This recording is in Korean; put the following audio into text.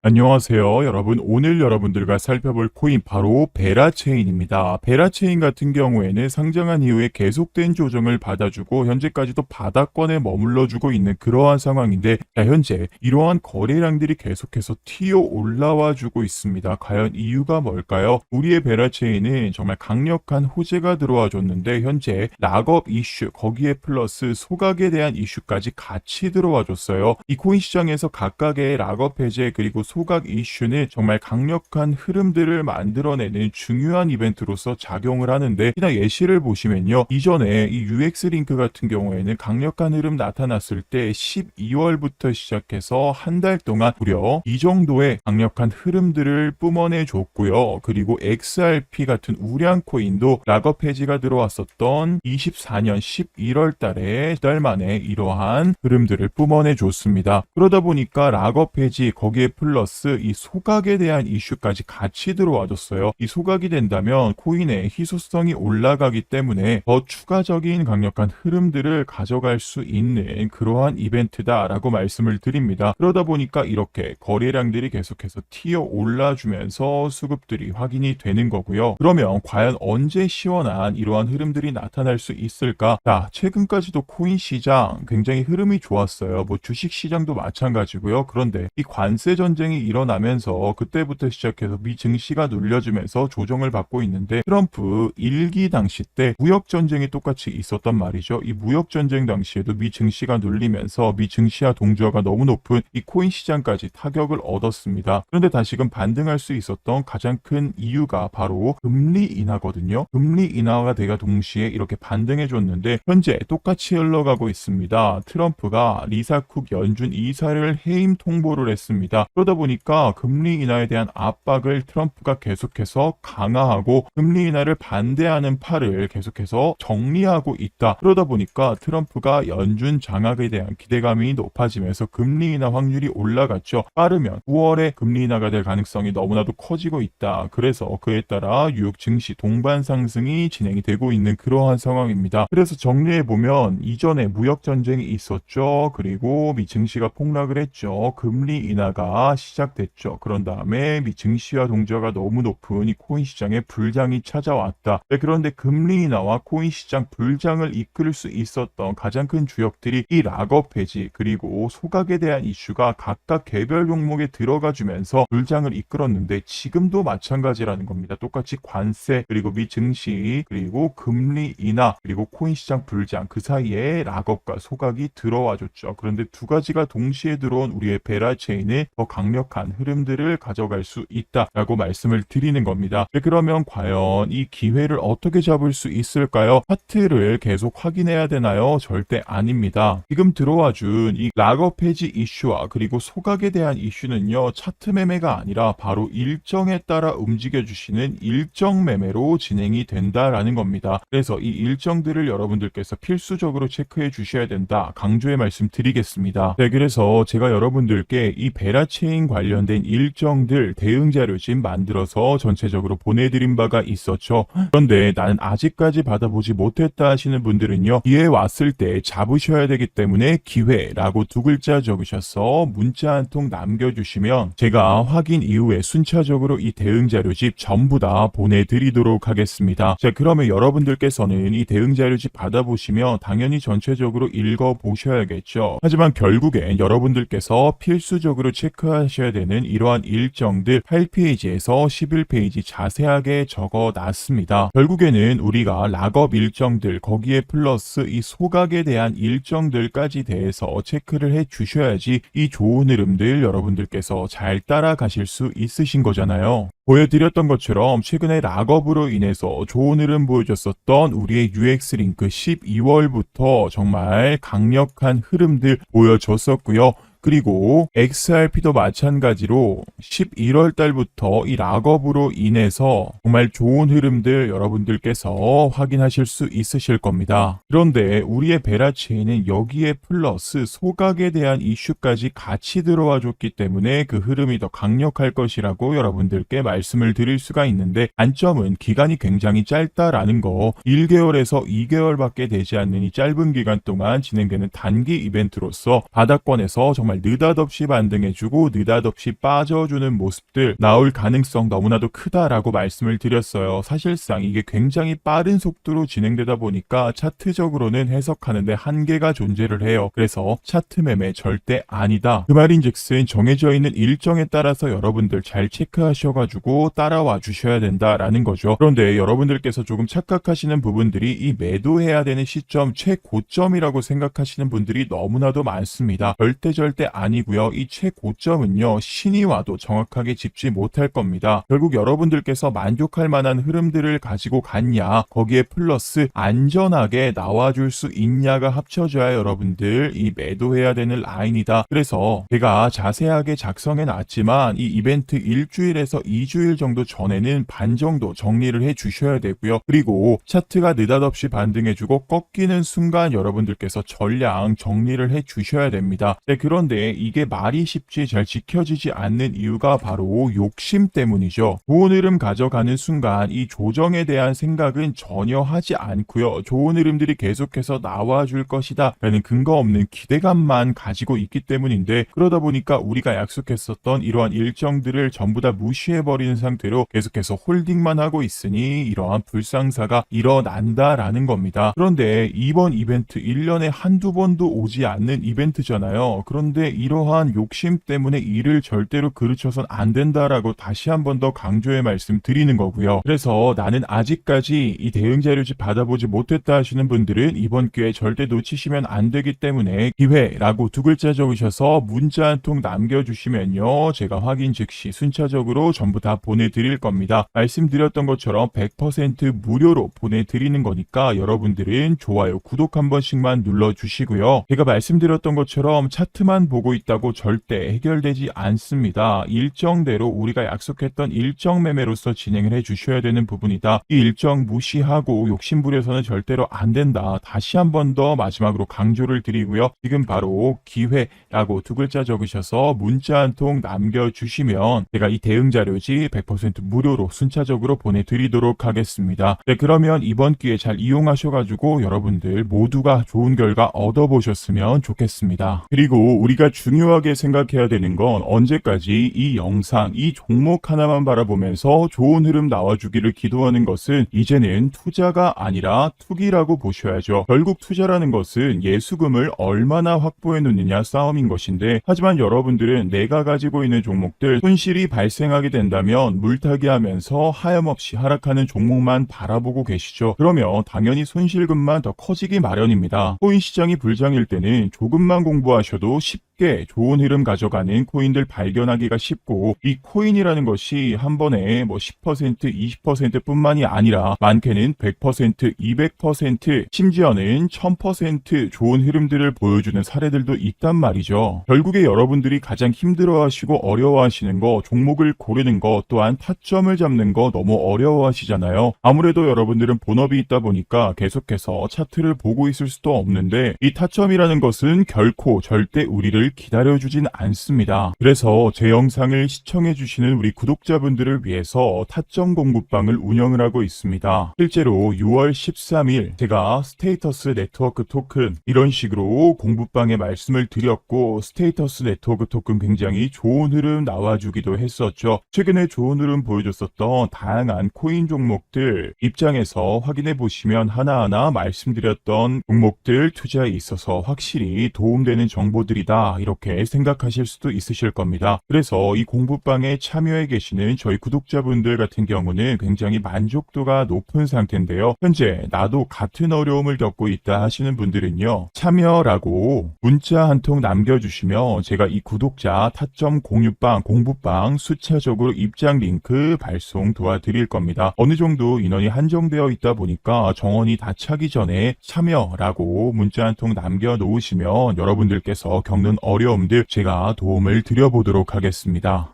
안녕하세요, 여러분. 오늘 여러분들과 살펴볼 코인 바로 베라체인입니다. 베라체인 같은 경우에는 상장한 이후에 계속된 조정을 받아주고 현재까지도 바닥권에 머물러주고 있는 그러한 상황인데, 현재 이러한 거래량들이 계속해서 튀어 올라와 주고 있습니다. 과연 이유가 뭘까요? 우리의 베라체인은 정말 강력한 호재가 들어와 줬는데 현재 락업 이슈, 거기에 플러스 소각에 대한 이슈까지 같이 들어와 줬어요. 이 코인 시장에서 각각의 락업 해제 그리고 소각 이슈는 정말 강력한 흐름들을 만들어내는 중요한 이벤트로서 작용을 하는데, 이나 예시를 보시면요, 이전에 이 UX 링크 같은 경우에는 강력한 흐름 나타났을 때 12월부터 시작해서 한 달 동안 무려 이 정도의 강력한 흐름들을 뿜어내 줬고요. 그리고 XRP 같은 우량 코인도 락업 해지가 들어왔었던 24년 11월 달에 달 만에 이러한 흐름들을 뿜어내 줬습니다. 그러다 보니까 락업 해지, 거기에 플러스 이 소각에 대한 이슈까지 같이 들어와줬어요. 이 소각이 된다면 코인의 희소성이 올라가기 때문에 더 추가적인 강력한 흐름들을 가져갈 수 있는 그러한 이벤트다라고 말씀을 드립니다. 그러다 보니까 이렇게 거래량들이 계속해서 튀어 올라주면서 수급들이 확인이 되는 거고요. 그러면 과연 언제 시원한 이러한 흐름들이 나타날 수 있을까? 자, 최근까지도 코인 시장 굉장히 흐름이 좋았어요. 뭐 주식 시장도 마찬가지고요. 그런데 이 관세 전쟁이 일어나면서 그때부터 시작해서 미 증시가 눌려주면서 조정을 받고 있는데, 트럼프 1기 당시 때 무역 전쟁이 똑같이 있었단 말이죠. 이 무역 전쟁 당시에도 미 증시가 눌리면서 미 증시와 동조화가 너무 높은 이 코인 시장까지 타격을 얻었습니다. 그런데 다시금 반등할 수 있었던 가장 큰 이유가 바로 금리 인하거든요. 금리 인하가 돼가 동시에 이렇게 반등해 줬는데 현재 똑같이 흘러가고 있습니다. 트럼프가 리사 쿡 연준 이사를 해임 통보를 했습니다. 그러다 보니까 금리 인하에 대한 압박을 트럼프가 계속해서 강화하고 금리 인하를 반대하는 팔을 계속해서 정리하고 있다. 그러다 보니까 트럼프가 연준 장악에 대한 기대감이 높아지면서 금리 인하 확률이 올라갔죠. 빠르면 9월에 금리 인하가 될 가능성이 너무나도 커지고 있다. 그래서 그에 따라 뉴욕 증시 동반 상승이 진행이 되고 있는 그러한 상황입니다. 그래서 정리해보면 이전에 무역 전쟁이 있었죠. 그리고 미 증시가 폭락을 했죠. 금리 인하가 시작됐죠. 그런 다음에 미 증시와 동조화가 너무 높은 이 코인 시장에 불장이 찾아왔다. 네, 그런데 금리 인하와 코인 시장 불장을 이끌 수 있었던 가장 큰 주역들이 이 락업 해지 그리고 소각에 대한 이슈가 각각 개별 종목에 들어가 주면서 불장을 이끌었는데, 지금도 마찬가지라는 겁니다. 똑같이 관세 그리고 미 증시 그리고 금리 인하 그리고 코인 시장 불장, 그 사이에 락업과 소각이 들어와 줬죠. 그런데 두 가지가 동시에 들어온 우리의 베라체인의 더 강력한 흐름들을 가져갈 수 있다라고 말씀을 드리는 겁니다. 그러면 과연 이 기회를 어떻게 잡을 수 있을까요? 차트를 계속 확인해야 되나요? 절대 아닙니다. 지금 들어와 준 이 락업 해지 이슈와 그리고 소각에 대한 이슈는요, 차트 매매가 아니라 바로 일정에 따라 움직여 주시는 일정 매매로 진행이 된다라는 겁니다. 그래서 이 일정들을 여러분들께서 필수적으로 체크해 주셔야 된다, 강조의 말씀 드리겠습니다. 네, 그래서 제가 여러분들께 이 베라체인 관련된 일정들 대응 자료집 만들어서 전체적으로 보내드린 바가 있었죠. 그런데 나는 아직까지 받아보지 못했다 하시는 분들은요, 기회 왔을 때 잡으셔야 되기 때문에 기회라고 두 글자 적으셔서 문자 한 통 남겨주시면 제가 확인 이후에 순차적으로 이 대응 자료집 전부 다 보내드리도록 하겠습니다. 자, 그러면 여러분들께서는 이 대응 자료집 받아보시면 당연히 전체적으로 읽어보셔야겠죠. 하지만 결국엔 여러분들께서 필수적으로 체크하셔야 되는 이러한 일정들 8페이지에서 11페이지 자세하게 적어놨습니다. 결국에는 우리가 락업 일정들, 거기에 플러스 이 소각에 대한 일정들까지 대해서 체크를 해 주셔야지 이 좋은 흐름들 여러분들께서 잘 따라가실 수 있으신 거잖아요. 보여드렸던 것처럼 최근에 락업으로 인해서 좋은 흐름 보여줬었던 우리의 UX링크 12월부터 정말 강력한 흐름들 보여줬었고요. 그리고 XRP도 마찬가지로 11월 달부터 이 락업으로 인해서 정말 좋은 흐름들 여러분들께서 확인하실 수 있으실 겁니다. 그런데 우리의 베라체인은 여기에 플러스 소각에 대한 이슈까지 같이 들어와 줬기 때문에 그 흐름이 더 강력할 것이라고 여러분들께 말씀을 드릴 수가 있는데, 단점은 기간이 굉장히 짧다라는 거. 1개월에서 2개월밖에 되지 않는 이 짧은 기간 동안 진행되는 단기 이벤트로서 바닥권에서 정말 정말 느닷없이 반등해주고 느닷없이 빠져주는 모습들 나올 가능성 너무나도 크다라고 말씀을 드렸어요. 사실상 이게 굉장히 빠른 속도로 진행되다 보니까 차트적으로는 해석하는데 한계가 존재를 해요. 그래서 차트 매매 절대 아니다. 그 말인즉슨 정해져 있는 일정에 따라서 여러분들 잘 체크하셔가지고 따라와 주셔야 된다라는 거죠. 그런데 여러분들께서 조금 착각하시는 부분들이 이 매도해야 되는 시점 최고점이라고 생각하시는 분들이 너무나도 많습니다. 절대 아니고요. 이 최고점은요, 신이 와도 정확하게 짚지 못할 겁니다. 결국 여러분들께서 만족할 만한 흐름들을 가지고 갔냐, 거기에 플러스 안전하게 나와줄 수 있냐가 합쳐져야 여러분들 이 매도해야 되는 라인이다. 그래서 제가 자세하게 작성해 놨지만 이 이벤트 일주일에서 2주일 정도 전에는 반 정도 정리를 해 주셔야 되고요. 그리고 차트가 느닷없이 반등해주고 꺾이는 순간 여러분들께서 전량 정리를 해 주셔야 됩니다. 네, 그런데 이게 말이 쉽지 잘 지켜지지 않는 이유가 바로 욕심 때문이죠. 좋은 흐름 가져가는 순간 이 조정에 대한 생각은 전혀 하지 않고요. 좋은 흐름들이 계속해서 나와줄 것이다 라는 근거 없는 기대감만 가지고 있기 때문인데, 그러다 보니까 우리가 약속했었던 이러한 일정들을 전부 다 무시해버리는 상태로 계속해서 홀딩만 하고 있으니 이러한 불상사가 일어난다라는 겁니다. 그런데 이번 이벤트 1년에 한두 번도 오지 않는 이벤트잖아요. 그런데 이러한 욕심 때문에 이를 절대로 그르쳐선 안 된다라고 다시 한 번 더 강조해 말씀드리는 거고요. 그래서 나는 아직까지 이 대응 자료집 받아보지 못했다 하시는 분들은 이번 기회 절대 놓치시면 안 되기 때문에 기회라고 두 글자 적으셔서 문자 한 통 남겨주시면요, 제가 확인 즉시 순차적으로 전부 다 보내드릴 겁니다. 말씀드렸던 것처럼 100% 무료로 보내드리는 거니까 여러분들은 좋아요, 구독 한 번씩만 눌러주시고요. 제가 말씀드렸던 것처럼 차트만 보고 있다고 절대 해결되지 않습니다. 일정대로 우리가 약속했던 일정 매매로서 진행을 해주셔야 되는 부분이다. 이 일정 무시하고 욕심부려서는 절대로 안 된다. 다시 한 번 더 마지막으로 강조를 드리고요. 지금 바로 기회라고 두 글자 적으셔서 문자 한 통 남겨주시면 제가 이 대응 자료지 100% 무료로 순차적으로 보내드리도록 하겠습니다. 네, 그러면 이번 기회 잘 이용하셔가지고 여러분들 모두가 좋은 결과 얻어보셨으면 좋겠습니다. 그리고 우리가 중요하게 생각해야 되는 건 언제까지 이 영상, 이 종목 하나만 바라보면서 좋은 흐름 나와주기를 기도하는 것은 이제는 투자가 아니라 투기라고 보셔야죠. 결국 투자라는 것은 예수금을 얼마나 확보해 놓느냐 싸움인 것인데, 하지만 여러분들은 내가 가지고 있는 종목들 손실이 발생하게 된다면 물타기 하면서 하염없이 하락하는 종목만 바라보고 계시죠. 그러면 당연히 손실금만 더 커지기 마련입니다. 코인 시장이 불장일 때는 조금만 공부하셔도 쉽게 좋은 흐름 가져가는 코인들 발견하기가 쉽고, 이 코인이라는 것이 한 번에 10%, 20% 뿐만이 아니라 많게는 100%, 200%, 심지어는 1000% 좋은 흐름들을 보여주는 사례들도 있단 말이죠. 결국에 여러분들이 가장 힘들어하시고 어려워하시는 거, 종목을 고르는 거, 또한 타점을 잡는 거 너무 어려워하시잖아요. 아무래도 여러분들은 본업이 있다 보니까 계속해서 차트를 보고 있을 수도 없는데, 이 타점이라는 것은 결코 절대 우리를 기다려주진 않습니다. 그래서 제 영상을 시청해주시는 우리 구독자분들을 위해서 타점 공부방을 운영을 하고 있습니다. 실제로 6월 13일 제가 스테이터스 네트워크 토큰 이런 식으로 공부방에 말씀을 드렸고, 스테이터스 네트워크 토큰 굉장히 좋은 흐름 나와주기도 했었죠. 최근에 좋은 흐름 보여줬었던 다양한 코인 종목들 입장에서 확인해 보시면 하나하나 말씀드렸던 종목들 투자에 있어서 확실히 도움되는 정보들이다, 이렇게 생각하실 수도 있으실 겁니다. 그래서 이 공부방에 참여해 계시는 저희 구독자분들 같은 경우는 굉장히 만족도가 높은 상태인데요. 현재 나도 같은 어려움을 겪고 있다 하시는 분들은요, 참여라고 문자 한 통 남겨주시면 제가 이 구독자 타점 공유방, 공부방 수차적으로 입장 링크 발송 도와드릴 겁니다. 어느 정도 인원이 한정되어 있다 보니까 정원이 다 차기 전에 참여라고 문자 한 통 남겨놓으시면 여러분들께서 겪는 어려움들 제가 도움을 드려보도록 하겠습니다.